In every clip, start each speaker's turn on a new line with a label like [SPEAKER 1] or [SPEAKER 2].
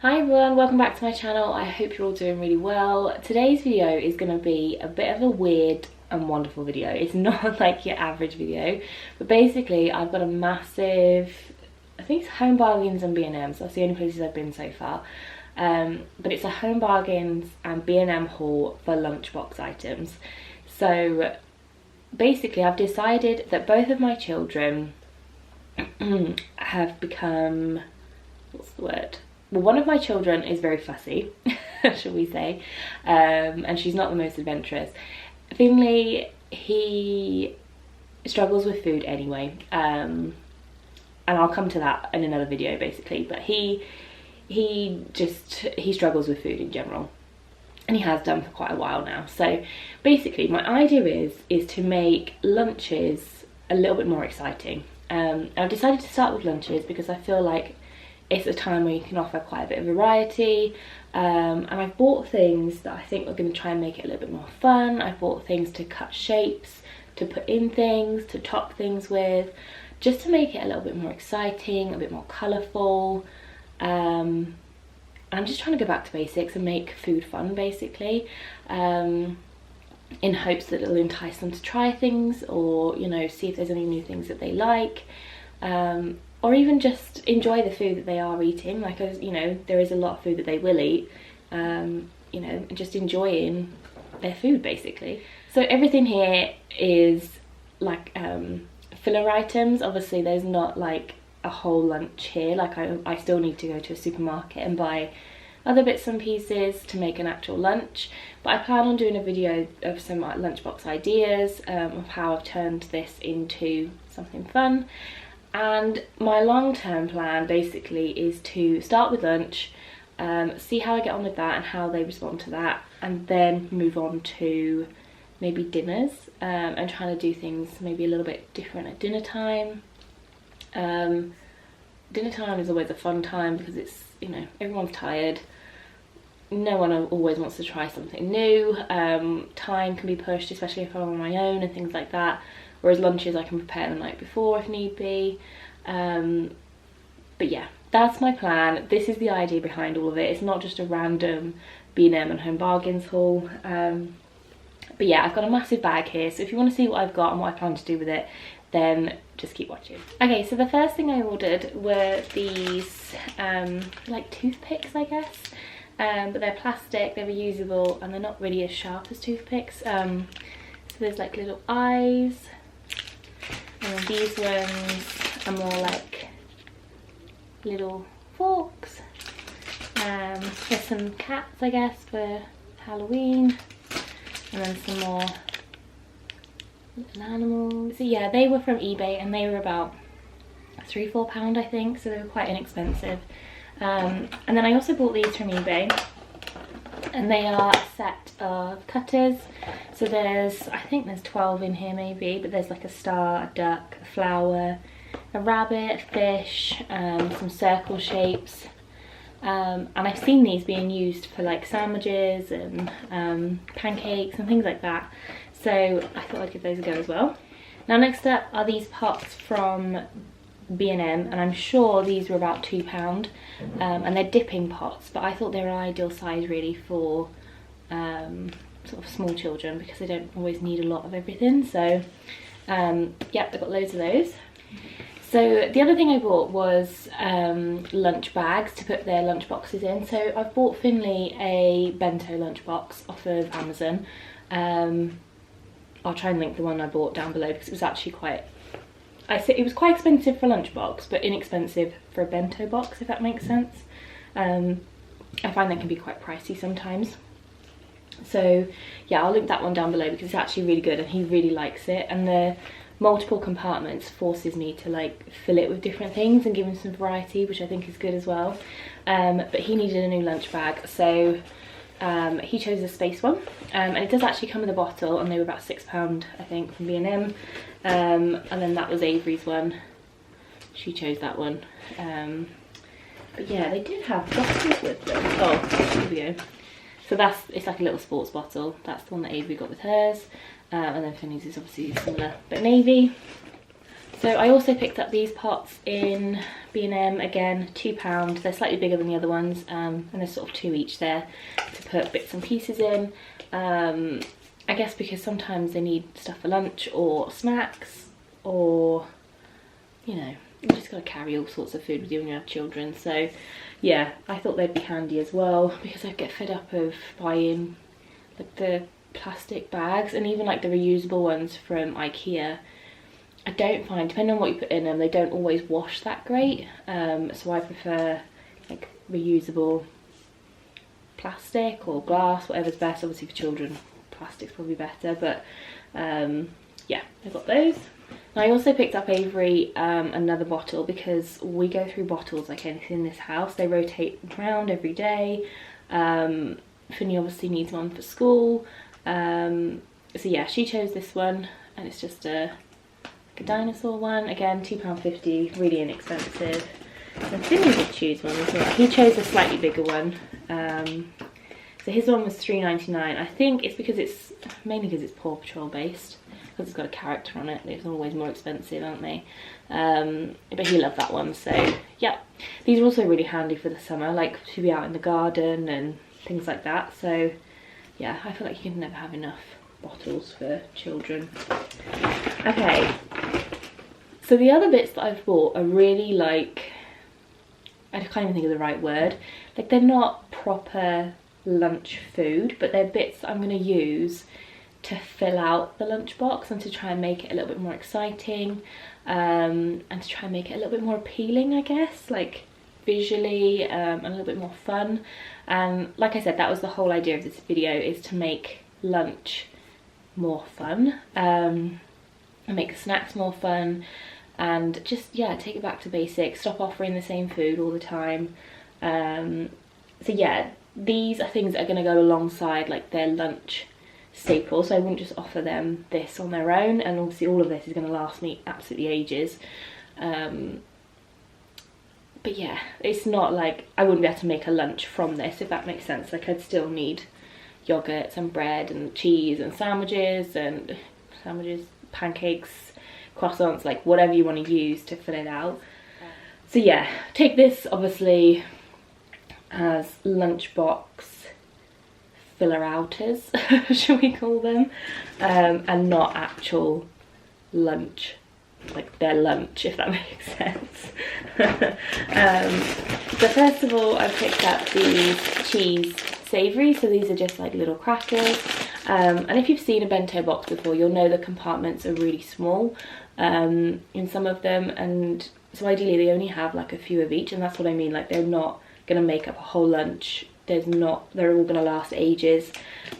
[SPEAKER 1] Hi everyone, welcome back to my channel. I hope you're all doing really well. Today's video is going to be a bit of a weird and wonderful video. It's not like your average video, but basically I've got a massive, I think it's Home Bargains and B&M's. That's the only places I've been so far. But it's a Home Bargains and B&M haul for lunchbox items. So basically I've decided that both of my children have become, what's the word? Well, one of my children is very fussy, shall we say, and she's not the most adventurous. Finley, he struggles with food anyway, and I'll come to that in another video basically, but he struggles with food in general, and he has done for quite a while now. So basically my idea is to make lunches a little bit more exciting. I've decided to start with lunches because I feel like it's a time where you can offer quite a bit of variety, and I've bought things that I think are going to try and make it a little bit more fun. I've bought things to cut shapes, to put in things, to top things with, just to make it a little bit more exciting, a bit more colourful. I'm just trying to go back to basics and make food fun basically, in hopes that it'll entice them to try things, or see if there's any new things that they like. Or even just enjoy the food that they are eating. Like, there is a lot of food that they will eat, just enjoying their food basically. So everything here is like filler items. Obviously there's not like a whole lunch here. Like I still need to go to a supermarket and buy other bits and pieces to make an actual lunch, but I plan on doing a video of some lunchbox ideas, of how I've turned this into something fun. And my long-term plan basically is to start with lunch, see how I get on with that and how they respond to that, and then move on to maybe dinners, and trying to do things maybe a little bit different at dinner time. Dinner time is always a fun time because it's, everyone's tired. No one always wants to try something new. Time can be pushed, especially if I'm on my own and things like that. Whereas lunches I can prepare the night before if need be. But yeah, that's my plan. This is the idea behind all of it. It's not just a random B&M and Home Bargains haul. But yeah, I've got a massive bag here, so if you want to see what I've got and what I plan to do with it, then just keep watching. Okay, so the first thing I ordered were these like toothpicks, I guess. But they're plastic, they're reusable, and they're not really as sharp as toothpicks. So there's like little eyes. And then these ones are more like little forks. There's some cats, I guess, for Halloween. And then some more little animals. So yeah, they were from eBay and they were about £3–4 I think, so they were quite inexpensive. And then I also bought these from eBay, and they are a set of cutters. So I think there's 12 in here maybe, but there's like a star, a duck, a flower, a rabbit, a fish, some circle shapes. And I've seen these being used for like sandwiches and pancakes and things like that. So I thought I'd give those a go as well. Now next up are these pots from B&M, and I'm sure these were about £2, and they're dipping pots, but I thought they were an ideal size really for sort of small children because they don't always need a lot of everything. So yeah, I've got loads of those. So the other thing I bought was lunch bags to put their lunch boxes in. So I've bought Finley a Bento lunchbox off of Amazon. I'll try and link the one I bought down below because it was actually it was quite expensive for a lunchbox, but inexpensive for a bento box, if that makes sense. I find that can be quite pricey sometimes. So yeah, I'll link that one down below because it's actually really good and he really likes it. And the multiple compartments forces me to like fill it with different things and give him some variety, which I think is good as well. But he needed a new lunch bag, so he chose a space one, and it does actually come with a bottle, and they were about £6 I think from B&M. And then that was Avery's one. She chose that one. But yeah, they did have bottles with them. Oh, here we go. So it's like a little sports bottle. That's the one that Avery got with hers. And then Finley's is obviously similar but navy. So I also picked up these pots in B&M, again £2. They're slightly bigger than the other ones, and there's sort of 2 each there to put bits and pieces in. I guess because sometimes they need stuff for lunch or snacks, or, you know, you just gotta carry all sorts of food with you when you have children. So yeah, I thought they'd be handy as well, because I get fed up of buying like the plastic bags, and even like the reusable ones from IKEA. I don't find, depending on what you put in them, they don't always wash that great. So I prefer like reusable plastic or glass, whatever's best. Obviously for children, plastic's probably better, but yeah, I got those. And I also picked up Avery another bottle, because we go through bottles like anything in this house. They rotate around every day. Finny obviously needs one for school. So yeah, she chose this one, and it's just a dinosaur one, again £2.50, really inexpensive. And Finny did choose one as well. He chose a slightly bigger one. So his one was £3.99. I think it's because it's mainly because it's Paw Patrol based, because it's got a character on it. It's always more expensive, aren't they? But he loved that one. So yeah, these are also really handy for the summer, like to be out in the garden and things like that. So yeah, I feel like you can never have enough bottles for children. Okay, so the other bits that I've bought are really like, I can't even think of the right word, like they're not proper lunch food, but they're bits that I'm going to use to fill out the lunchbox and to try and make it a little bit more exciting, and to try and make it a little bit more appealing, I guess, like visually, and a little bit more fun. And like I said, that was the whole idea of this video, is to make lunch more fun, and make the snacks more fun, and just, yeah, take it back to basics, stop offering the same food all the time. So yeah, these are things that are going to go alongside like their lunch staple, so I wouldn't just offer them this on their own, and obviously all of this is going to last me absolutely ages. But yeah, it's not like I wouldn't be able to make a lunch from this, if that makes sense. Like I'd still need yogurts and bread and cheese and sandwiches, pancakes, croissants, like whatever you want to use to fill it out. So yeah, take this obviously as lunchbox filler outers, shall we call them, and not actual lunch, like their lunch, if that makes sense. So first of all, I picked up these cheese savoury, so these are just like little crackers, and if you've seen a bento box before, you'll know the compartments are really small in some of them, and so ideally they only have like a few of each, and that's what I mean, like they're not going to make up a whole lunch. They're all going to last ages.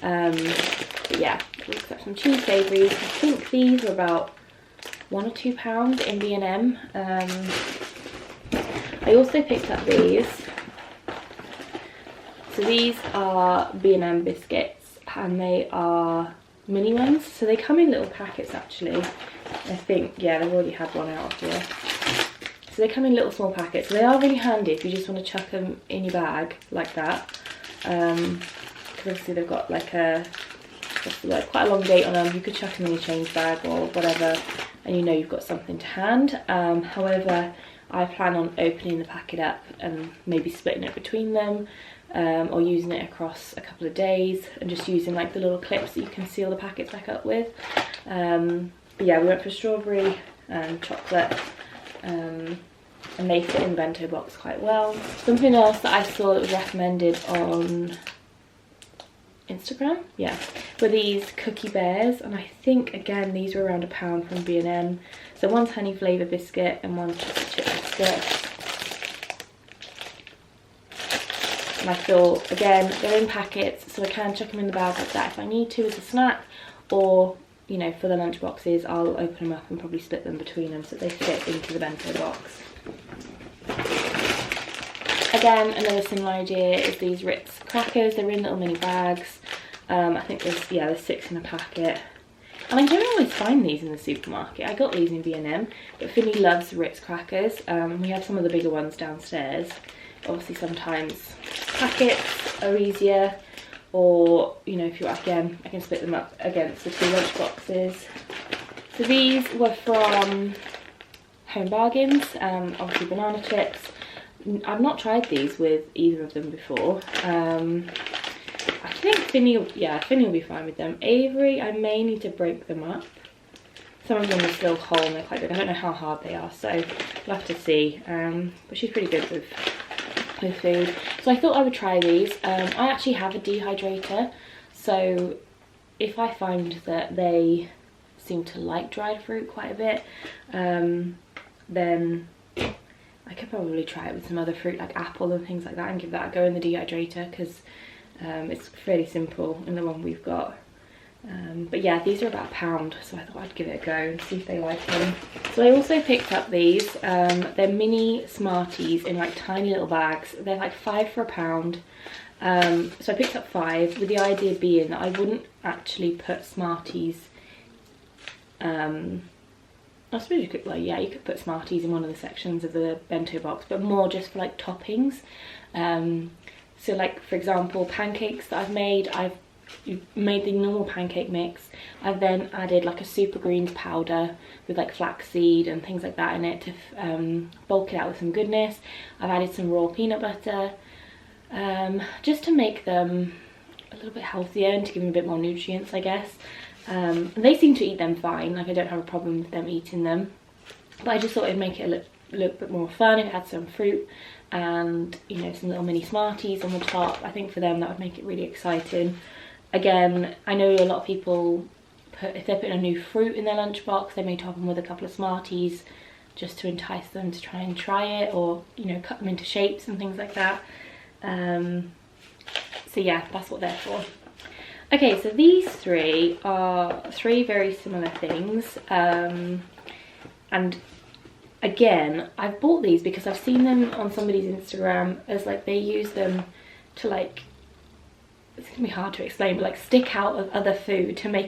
[SPEAKER 1] But yeah, we'll pick up some cheese savouries. I think these are about £1 or £2 in B&M. I also picked up these. So these are B&M biscuits, and they are mini ones. So they come in little packets actually. I think, yeah, they've already had one out here. So they come in little small packets. So they are really handy if you just want to chuck them in your bag like that. Because obviously they've got like quite a long date on them. You could chuck them in your change bag or whatever, and you know you've got something to hand. However, I plan on opening the packet up and maybe splitting it between them, or using it across a couple of days and just using like the little clips that you can seal the packets back up with. But yeah, we went for strawberry and chocolate, and they fit in the bento box quite well. Something else that I saw that was recommended on Instagram, yeah, were these cookie bears, and I think again these were around £1 from B&M. So one's honey flavour biscuit and one's chocolate chip biscuit. And I thought, again, they're in packets, so I can chuck them in the bag like that if I need to as a snack, or, you know, for the lunch boxes, I'll open them up and probably split them between them so they fit into the bento box. Again, another similar idea is these Ritz crackers. They're in little mini bags. I think there's 6 in a packet. And I don't always find these in the supermarket. I got these in B&M, but Finny loves Ritz crackers. We have some of the bigger ones downstairs. Obviously sometimes packets are easier, or, you know, if you're, again, I can split them up against the 2 lunch boxes. So these were from Home Bargains, obviously banana chips. I've not tried these with either of them before. I think Finny will be fine with them. Avery, I may need to break them up. Some of them are still whole and they're quite good. I don't know how hard they are, so we'll have to see. But she's pretty good with food. So I thought I would try these. I actually have a dehydrator, so if I find that they seem to like dried fruit quite a bit, then I could probably try it with some other fruit like apple and things like that and give that a go in the dehydrator, because it's fairly simple in the one we've got. But yeah, these are about £1, so I thought I'd give it a go and see if they like them. So I also picked up these. They're mini Smarties in like tiny little bags. They're like 5 for £1. So I picked up 5 with the idea being that I wouldn't actually put Smarties. I suppose you could, like, yeah, you could put Smarties in one of the sections of the bento box, but more just for like toppings. So like, for example, pancakes that I've made the normal pancake mix. I've then added like a super greens powder with like flaxseed and things like that in it to bulk it out with some goodness. I've added some raw peanut butter, just to make them a little bit healthier and to give them a bit more nutrients, I guess. And they seem to eat them fine, like I don't have a problem with them eating them, but I just thought it'd make it look a bit more fun if it had some fruit and, you know, some little mini Smarties on the top. I think for them that would make it really exciting. Again, I know a lot of people if they're putting a new fruit in their lunchbox, they may top them with a couple of Smarties just to entice them to try it, or, you know, cut them into shapes and things like that. So yeah, that's what they're for. Okay, so these three are 3 very similar things, and again, I've bought these because I've seen them on somebody's Instagram as like they use them to, like, it's gonna be hard to explain, but like stick out of other food to make